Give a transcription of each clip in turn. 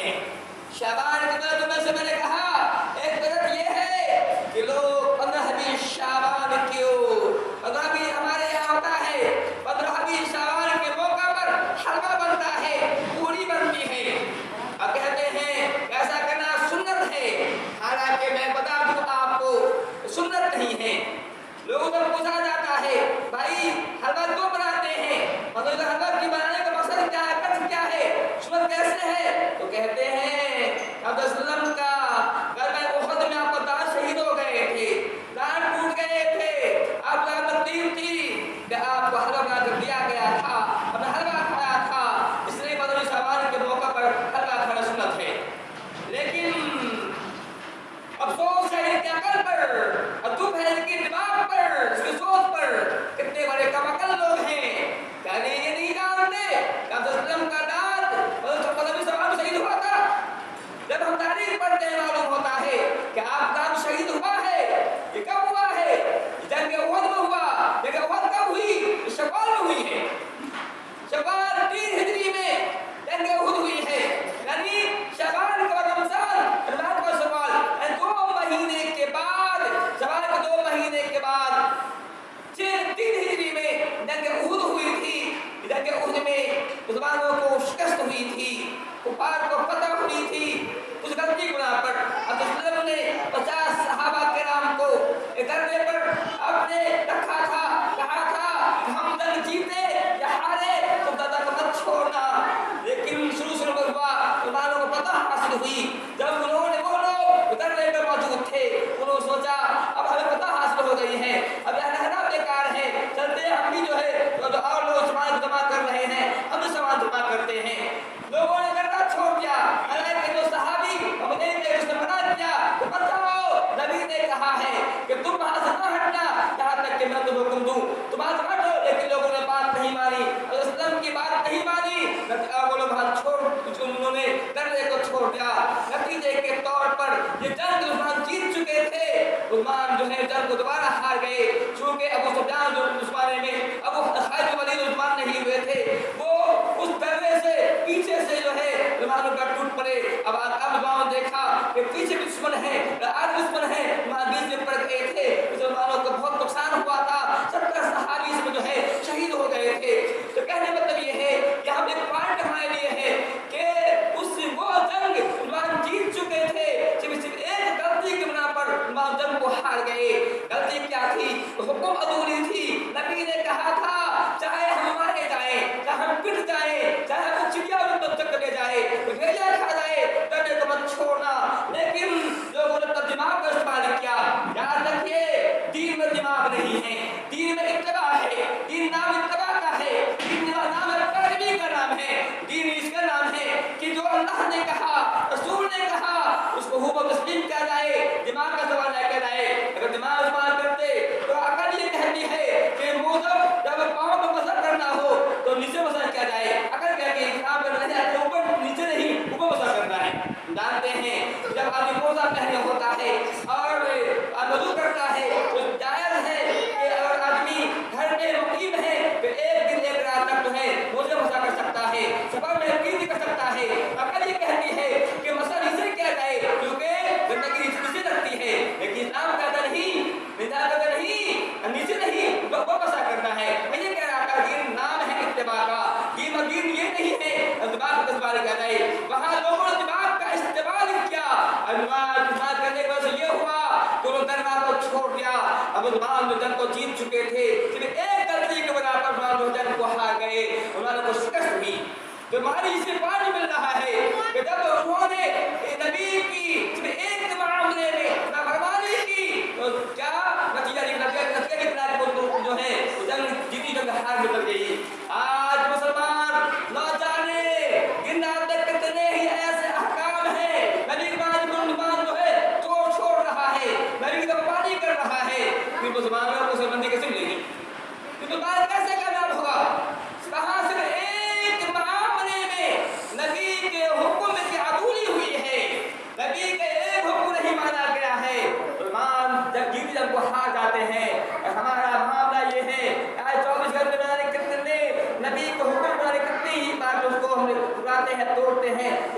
ہیں۔ شعبان کی بدعتوں میں سے میں نے کہا ایک بدعت یہ ہے کہ لوگ 15 شعبان کیوں 15 ہمارے یہاں ہوتا ہے 15 شعبان کے موقع پر حلوہ بنتا ہے، پوری بنتی ہے، اب کہتے ہیں ایسا کرنا سنت ہے، حالانکہ میں بتا دوں آپ کو سنت نہیں ہے۔ لوگوں کو پوچھا جاتا ہے بھائی حلوہ کیوں بناتے ہیں، مطلب حلوہ کی بنانے کا مقصد کیا ہے، قصد کیا ہے، سنت کیسے ہے؟ تو کہتے ہیں عبد السلام کا غزوہ احد میں آپ کا شہید ہو گئے تھے، دان ٹوٹ گئے تھے، آپ کا تکلیف تھی کہ آپ کو حلوہ بنا کر دیا گیا تھا، ہم نے حلوہ کھایا تھا، اس لیے بدر شعبان کے موقع پر حلوہ کھانا سنت ہے۔ لیکن افسوس ہے ان کی عقل پر، ادب ہے ان کی دماغ پر، اس کی سوچ پر، کتنے بڑے کم عقل لوگ ہیں، کہنے یہ نہیں جانتے کہ عبد السلام کا داد بدر شعبان میں شہید ہوا تھا۔ جب ہم تاریخ پڑھتے ہیں معلوم ہوتا ہے کہ آپ کا شہید ہوا ہے، یہ کب ہوا ہے؟ جنگ احد میں ہوا، جنگ احد کب ہوئی؟ شوال میں ہوئی ہے، شوال 3 ہجری میں جنگ احد ہوئی ہے، یعنی شعبان کا رمضان رمضان کا شوال 2 مہینے کے بعد، شوال کے 2 مہینے کے بعد 3 ہجری میں جنگ احد ہوئی تھی۔ جنگ احد میں مسلمانوں کو شکست ہوئی تھی، کفار کو فتح ہوئی تھی، اس غلطی گناہ پر عبد السلام نے 50 صحابہ کرام کو ایک درجے پر اپنے رکھا تھا، کہا تھا کہ ہم جنگ جیتے یا ہارے تو دادا کو مت چھوڑنا۔ لیکن شروع میں ہوا مسلمانوں کو فتح حاصل ہوئی، جب انہوں نے وہ لوگ درجے پر موجود تھے انہوں نے سوچا اب ہمیں فتح حاصل ہو گئی ہے، اب یہ رہنا بیکار ہے، چلتے ہم بھی جو ہے اور لوگ سامان جمع کر رہے ہیں ہم بھی سامان جمع کرتے ہیں۔ لوگوں نے کرنا چھوڑ دیا، حالانکہ جو صحابی مدینے کے اس نے منع کیا کہ مت جاؤ، نبی نے کہا ہے کہ تم وہاں سے نہ ہٹنا یہاں تک کہ میں تمہیں حکم دوں، تم وہاں سے ہٹو، لیکن لوگوں نے بات نہیں مانی، اسلام کی بات نہیں مانی، وہ لوگ وہاں چھوڑ انہوں نے درجے کو چھوڑ دیا۔ نتیجے کے طور پر یہ جنگ عثمان جیت چکے تھے، عثمان جو ہے جنگ کو دوبارہ ہار گئے، چونکہ ابو سفیان جو عثمان میں ابو خالد ولید عثمان نہیں ہوئے تھے، وہ اس درے سے پیچھے سے جو ہے مسلمانوں کا ٹوٹ پڑے۔ اب مسلمانوں دیکھا کہ پیچھے دشمن ہے، آج دشمن ہے، وہاں بیچ میں پڑ گئے تھے، مسلمانوں کو بہت نقصان ہوا تھا، 70 صحابی اس میں جو ہے شہید ہو گئے تھے۔ تو کہنے مطلب یہ ہے کہ ہم ایک پوائنٹ ہمارے لیے ہے کہ اس وہ جنگ مسلمان جیت چکے تھے، صرف ایک غلطی کی بنا پر مسلمان جنگ کو ہار گئے۔ غلطی کیا تھی؟ حکم ادھوری تھی، نبی نے کہا تھا چاہے ہم مارے جائیں، چاہے ہم پٹ جائیں، چاہے ہم چڑیا ان تک لے جائے، بھیجا کھا جائے، ڈرنے کو مت چھوڑنا۔ لیکن لوگوں نے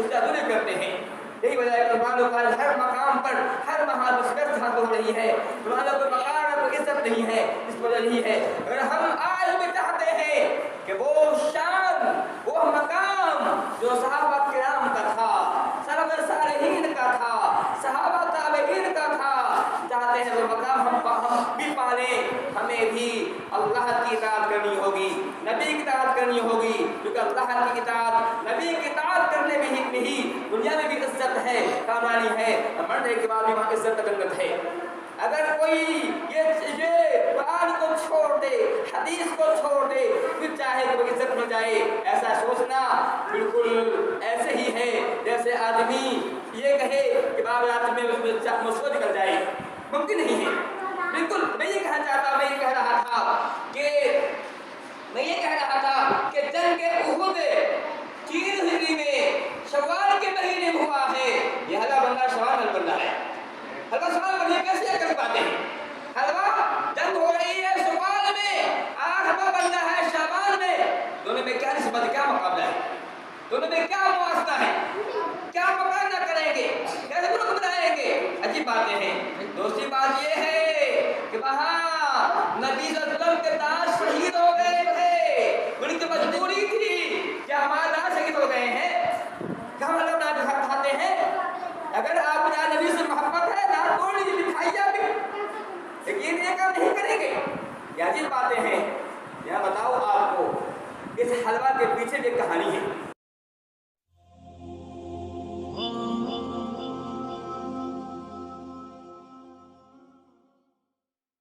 سجدہ ضرور کرتے ہیں. یہی وجہ ہے کہ قرآن پاک ہر مقام پر ہر محال مسکرت ہاتھ ہو رہی ہے. قرآن کو مقام کو عزت نہیں ہے. اس وجہ یہی ہے اگر ہم آج بھی چاہتے ہیں کہ وہ شان وہ مقام جو صحابہ کرام کا تھا, سلف صالحین کا تھا, صحابہ تابعین کا تھا, چاہتے ہیں وہ مقام ہم بھی پالیں. ہمیں بھی اللہ کی اطاعت کرنی ہوگی, نبی کی اطاعت کرنی ہوگی, کیونکہ اللہ کی اطاعت نبی کی اطاعت کرنے میں ہی نہیں دنیا میں بھی عزت ہے, کامرانی ہے, مرنے کے بعد بھی وہاں عزت جنت ہے. اگر کوئی یہ قرآن کو چھوڑ دے, حدیث کو چھوڑ دے, پھر چاہے کہ وہ عزت مل جائے, ایسا سوچنا بالکل ایسے ہی ہے جیسے آدمی یہ کہے کہ باب رات میں مسئلہ نکل جائے. ممکن نہیں ہے. بالکل میں یہ کہنا چاہتا, میں یہ کہہ رہا تھا کہ جنگ احد 3 ہجری میں شوال کے مہینے میں ہوا ہے. یہ حلوہ بندہ شوال میں بندہ ہے. حلوہ شوال میں یہ کیسے کر پاتے ہیں؟ حلوہ جنگ ہو رہی ہے شوال میں, حلوہ بندہ ہے شعبان میں. دونوں میں کیا نسبت, کیا مقابلہ ہے؟ دونوں میں کیا موازنہ ہے؟ کیا مقابلہ کریں گے, کیسے گروپ بنائیں گے؟ عجیب باتیں ہیں. دوسری بات یہ ہے کہ وہاں نبی صلی اللہ علیہ وسلم کے داس شہید ہو گئے تھے. ان کی مجبوری تھی کہ ہمارے داس شہید ہو گئے ہیں, ہم لوگ نہ کھاتے ہیں. اگر آپ جہاں نبی سے محبت ہے نہ توڑ لیجیے, کھائیے بھی, لیکن یہ کام نہیں کریں گے. یہ عجیب باتیں ہیں. یہاں بتاؤ آپ